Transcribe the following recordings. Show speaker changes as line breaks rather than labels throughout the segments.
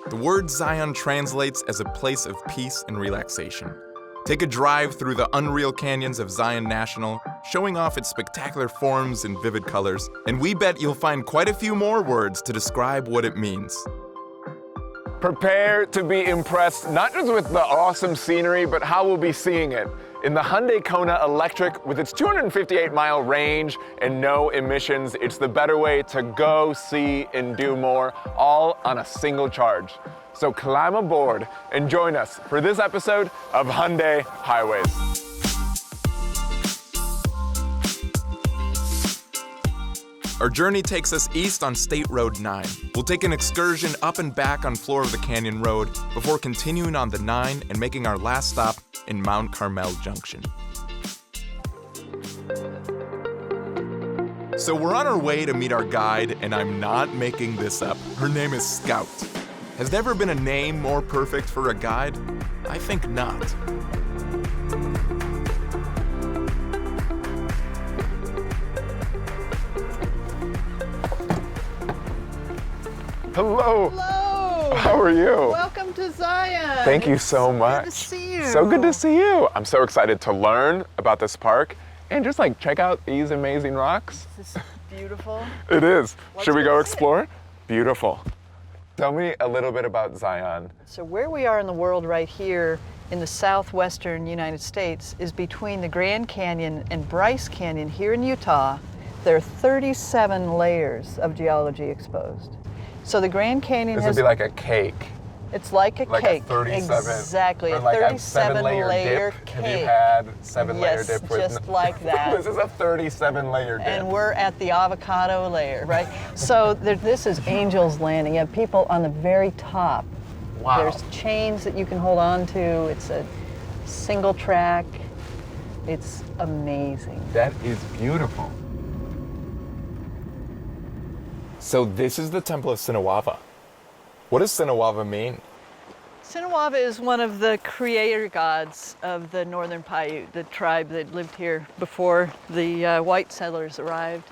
The word Zion translates as a place of peace and relaxation. Take a drive through the unreal canyons of Zion National, showing off its spectacular forms and vivid colors, and we bet you'll find quite a few more words to describe what it means.
Prepare to be impressed, not just with the awesome scenery, but how we'll be seeing it. In the Hyundai Kona Electric, with its 258-mile range and no emissions, it's the better way to go, see, and do more, all on a single charge. So climb aboard and join us for this episode of Hyundai Highways.
Our journey takes us east on State Road 9. We'll take an excursion up and back on Floor of the Canyon Road before continuing on the 9 and making our last stop in Mount Carmel Junction. So we're on our way to meet our guide, and I'm not making this up. Her name is Scout. Has there ever been a name more perfect for a guide? I think not.
Hello.
Hello.
How are you?
Welcome to Zion.
Thank you so much.
Good to see you.
So good to see you. I'm so excited to learn about this park and just like check out these amazing rocks.
This is beautiful.
It is.
Let's
Should we
go
go
see it.
explore? Beautiful. Tell me a little bit about Zion.
So where we are in the world right here in the southwestern United States is between the Grand Canyon and Bryce Canyon here in Utah. There are 37 layers of geology exposed. So the Grand Canyon
This
has,
would be like a cake.
it's like a
Like
cake.
a 37.
Exactly,
or
a
like
37
a 7-layer
layer
dip.
cake.
Have you had 7-layer
Yes,
dip with
just like that.
This is a 37-layer dip.
And we're at the avocado layer, right? So this is Angel's Landing. You have people on the very top.
Wow.
There's chains that you can hold on to. It's a single track. It's amazing.
That is beautiful. So this is the Temple of Sinawava. What does Sinawava mean?
Sinawava is one of the creator gods of the Northern Paiute, the tribe that lived here before the white settlers arrived.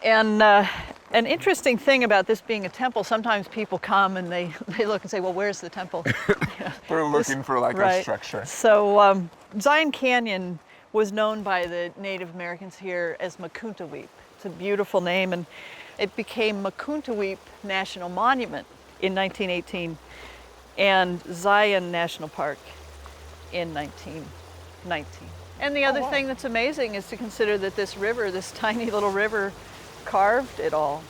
And an interesting thing about this being a temple, sometimes people come and they look and say, well, where's the temple?
We're looking for like a
Right.
structure.
So Zion Canyon was known by the Native Americans here as Makuntaweep. It's a beautiful name, and it became Makuntaweep National Monument in 1918 and Zion National Park in 1919. And the other thing that's amazing is to consider that this river, this tiny little river, carved it all.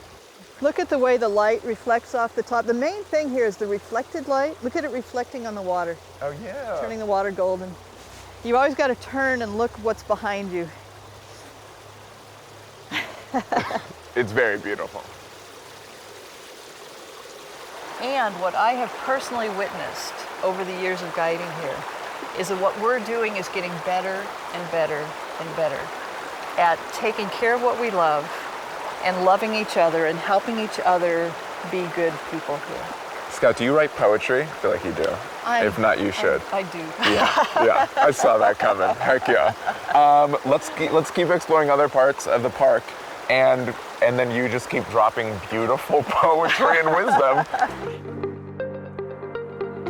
Look at the way the light reflects off the top. The main thing here is the reflected light. Look at it reflecting on the water,
Oh yeah.
turning the water golden. You always got to turn and look what's behind you.
It's very beautiful.
And what I have personally witnessed over the years of guiding here is that what we're doing is getting better and better and better at taking care of what we love and loving each other and helping each other be good people here.
Scout, do you write poetry? I feel like you do. If not, you should.
I do.
Yeah, I saw that coming. Heck yeah. Let's keep exploring other parts of the park, and then you just keep dropping beautiful poetry and wisdom.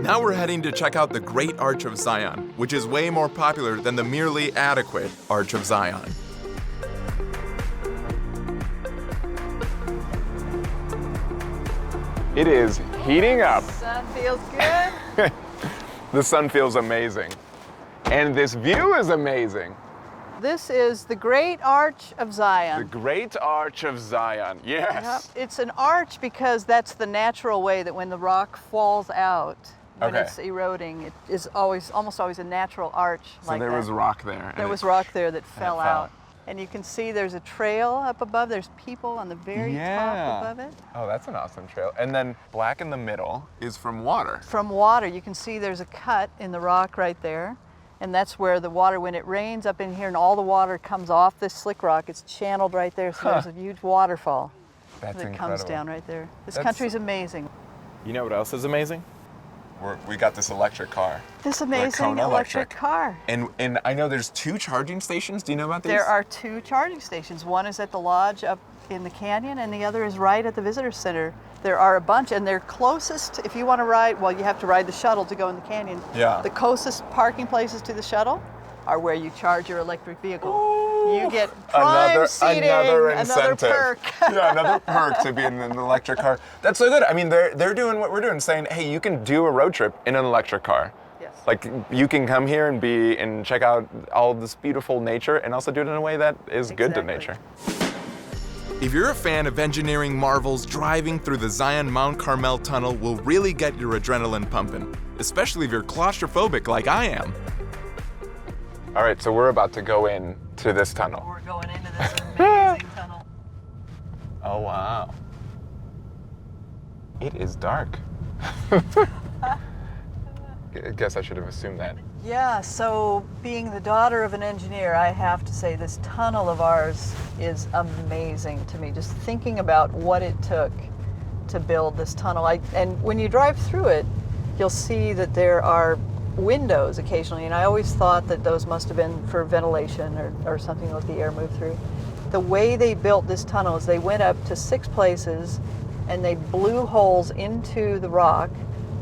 Now we're heading to check out the Great Arch of Zion, which is way more popular than the merely adequate Arch of Zion.
It is heating up.
Sun feels good.
The sun feels amazing. And this view is amazing.
This is the Great Arch of
The
Zion.
Great Arch of Zion.
Yep.
Yes.
It's an arch because that's the natural way that when the rock falls out, when
Okay.
it's eroding, it is almost always a natural arch
So
like
there
that.
was rock there.
There
and
was
it-
rock there that fell
fell.
out. And you can see there's a trail up above. There's people on the very top above it.
Oh, that's an awesome trail. And then black in the middle is from water.
From water, you can see there's a cut in the rock right there. And that's where the water, when it rains up in here and all the water comes off this slick rock, it's channeled right there. So there's a huge waterfall
That's
that
incredible.
comes down right there. This
That's-
country's amazing.
You know what else is amazing? we got this electric car.
This
The
amazing
Kona
electric car.
And I know there's 2 charging stations. Do you know about these?
There are 2 charging stations. One is at the lodge up in the canyon, and the other is right at the visitor center. There are a bunch, and they're closest, if you want to ride, well, you have to ride the shuttle to go in the canyon.
Yeah.
The closest parking places to the shuttle are where you charge your electric vehicle. You get prime seating,
another
another
incentive.
perk.
Yeah, another perk to be in an electric car. That's so good. I mean, they're doing what we're doing, saying, hey, you can do a road trip in an electric car.
Yes.
Like, you can come here and check out all this beautiful nature, and also do it in a way that is good to
Exactly.
nature.
If you're a fan of engineering marvels, driving through the Zion Mount Carmel tunnel will really get your adrenaline pumping, especially if you're claustrophobic like I am.
All right, so we're about to go in to this tunnel.
We're going into this amazing tunnel.
Oh, wow. It is dark. I guess I should have assumed that.
Yeah, so being the daughter of an engineer, I have to say this tunnel of ours is amazing to me. Just thinking about what it took to build this tunnel. And when you drive through it, you'll see that there are windows occasionally, and I always thought that those must have been for ventilation or something to let the air move through. The way they built this tunnel is they went up to 6 places and they blew holes into the rock,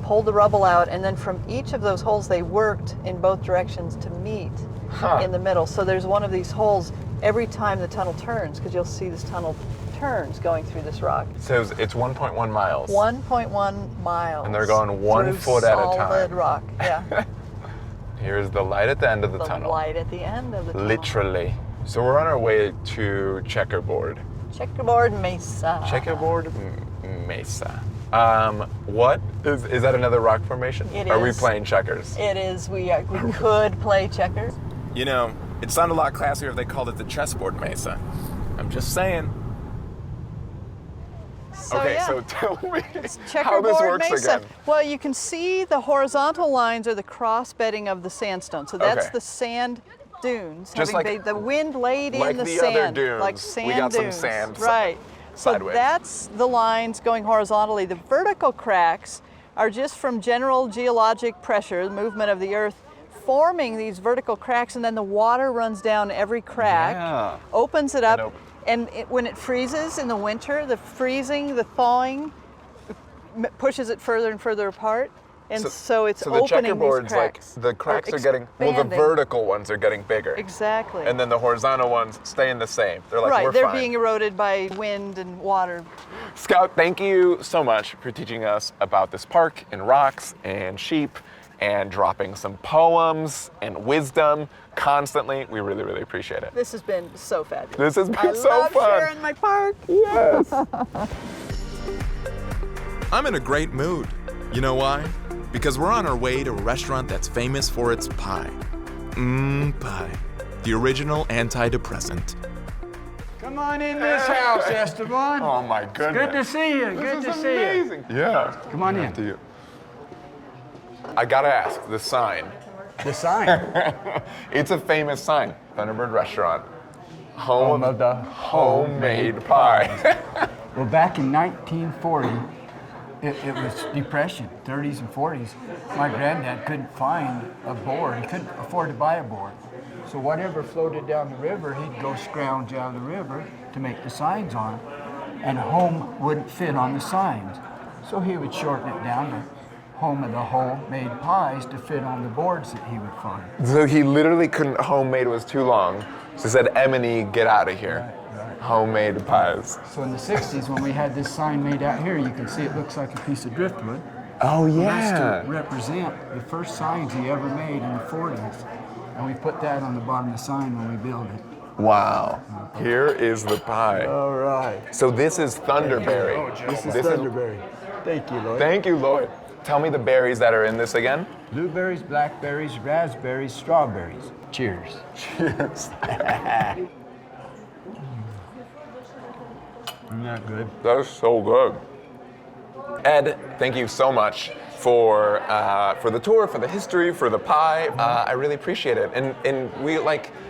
pulled the rubble out, and then from each of those holes they worked in both directions to meet in the middle. So there's one of these holes every time the tunnel turns, because you'll see this tunnel turns going through this rock.
It says it's 1.1 miles.
1.1 miles.
And they're going 1
through
foot at a time.
solid rock, yeah.
Here's the light at the end of the tunnel.
light at the end of the tunnel.
Literally. So we're on our way to Checkerboard.
Checkerboard Mesa.
Checkerboard Mesa. What is that another rock formation?
It
Are we
is.
playing checkers?
It is. We could play checkers.
You know, it'd sound a lot classier if they called it the chessboard Mesa. I'm just saying.
So,
Okay,
yeah.
so tell me how
Checkerboard
this works
Mesa.
again.
Well, you can see the horizontal lines are the cross bedding of the sandstone. So that's
Okay.
the sand dunes.
Just like-
the wind laid
like
in the
the other
sand.
dunes,
Like
we
sand
got some
dunes.
sand
Right. So
sideways.
that's the lines going horizontally. The vertical cracks are just from general geologic pressure, the movement of the earth, forming these vertical cracks, and then the water runs down every crack,
Yeah.
opens it up,
And
and when it freezes in the winter, the freezing, the thawing pushes it further and further apart, and so it's
so the
opening
checkerboard's
these cracks.
like the cracks
or
are getting the
expanding.
vertical ones are getting bigger.
Exactly.
And then the horizontal ones staying the same. They're like,
right,
we're
they're
fine.
being eroded by wind and water.
Scout, thank you so much for teaching us about this park and rocks and sheep and dropping some poems and wisdom constantly. We really, really appreciate it.
This has been so fabulous.
This has been
I
so
love
fun.
sharing my park.
Yes.
I'm in a great mood. You know why? Because we're on our way to a restaurant that's famous for its pie. Pie. The original antidepressant.
Come on in this house, Esteban.
Oh my goodness.
Good to see you. Good
This
to
is
see you.
amazing. Yeah.
Come on in.
After you. I gotta ask, the sign.
The sign.
It's a famous sign. Thunderbird Restaurant. Home
of the
homemade pie.
Well, back in 1940, it was Depression, 30s and 40s. My granddad couldn't find a board. He couldn't afford to buy a board. So whatever floated down the river, he'd go scrounge out of the river to make the signs on. And home wouldn't fit on the signs. So he would shorten it down to home of the homemade pies to fit on the boards that he would find.
So he literally couldn't, homemade was too long. So he said, M&E, get out of here.
Right.
Homemade pies.
So in the 60s, when we had this sign made out here, you can see it looks like a piece of driftwood.
Oh
That's to represent the first signs he ever made in the 40s. And we put that on the bottom of the sign when we built it.
Wow. Here is the pie.
All right.
So this is Thunderberry.
This is Thunderberry. Thank you, Lloyd.
Thank you, Lloyd. Tell me the berries that are in this again.
Blueberries, blackberries, raspberries, strawberries. Cheers.
Cheers.
Isn't that good?
That is so good. Ed, thank you so much for the tour, for the history, for the pie. I really appreciate it. And we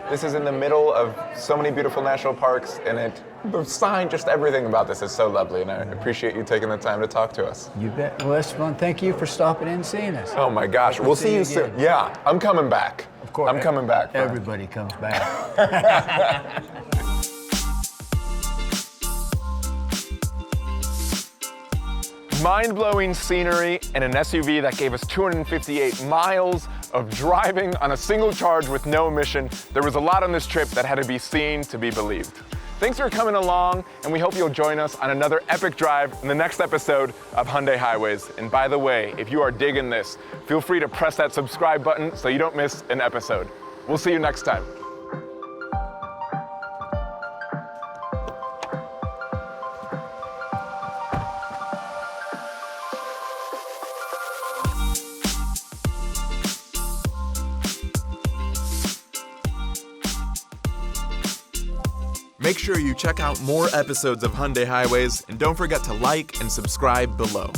this is in the middle of so many beautiful national parks, and it
the sign, just everything about this is so lovely, and I appreciate you taking the time to talk to us.
You bet. Well, it's fun. Thank you for stopping in and seeing us.
Oh my gosh, we'll see you soon.
again.
Yeah, I'm coming back.
Of course.
I'm coming back. Brian.
Everybody comes back.
Mind-blowing scenery and an SUV that gave us 258 miles of driving on a single charge with no emission. There was a lot on this trip that had to be seen to be believed. Thanks for coming along, and we hope you'll join us on another epic drive in the next episode of Hyundai Highways. And by the way, if you are digging this, feel free to press that subscribe button so you don't miss an episode. We'll see you next time.
Make sure you check out more episodes of Hyundai Highways, and don't forget to like and subscribe below.